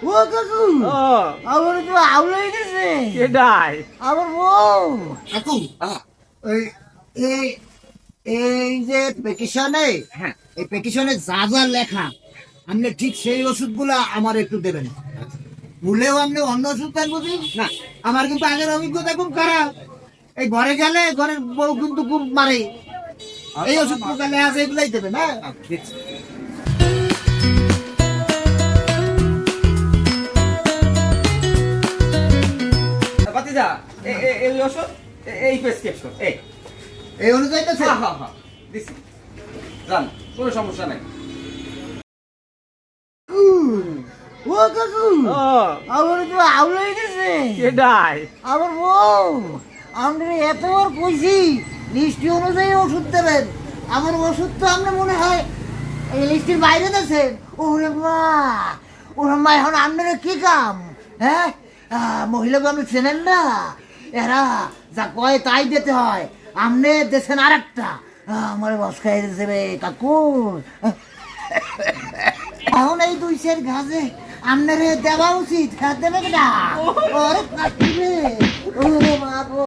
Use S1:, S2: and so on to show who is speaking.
S1: ও কাকু আমার তো আউলাই দিছে
S2: এটাই
S1: আমার বউ
S3: কাকু এই এই এই যে পেটিশনে
S2: হ্যাঁ
S3: এই পেটিশনে যা যা লেখা আপনি ঠিক সেই ওষুধগুলা আমার একটু দেবেন। ভুলেও আপনি অন্য ওষুধ দেন বুঝি না। আমার কিন্তু আগের অভিজ্ঞতা খুব খারাপ। এই ঘরে গেলে ঘরের বউ কিন্তু খুব মারে। এই ওষুধ পোকালে আছে এগুলাই দেবেন। হ্যাঁ
S2: বাতিজা এই ওষুধ এই প্রেসক্রিপশন এই
S3: এই অনুযায়ী তো
S2: হ্যাঁ হ্যাঁ হ্যাঁ দিছি জান কোনো সমস্যা নাই
S1: ও কাকু আমার তো আউলাই দিছে
S2: এটাই
S1: আমার বউ আমরা এতবার কইছি লিস্টি অনুযায়ী ওষুধ দেবেন আমার ওষুধ তো আমরা মনে হয় এই লিস্টির বাইরে দিয়েছেন ওরে মা ওরে মা এখন আপনারা কি কাম হ্যাঁ মহিলাকে আপনি চেনেন না এরা যা কয় তাই দিতে হয় আপনি দেশেন আর একটা আমার বস খাই দেবে কাকু এখন এই দুই সের ঘাসে আপনারে দেওয়া উচিত দেবে না ওরে কাকিবে ওরে বাবা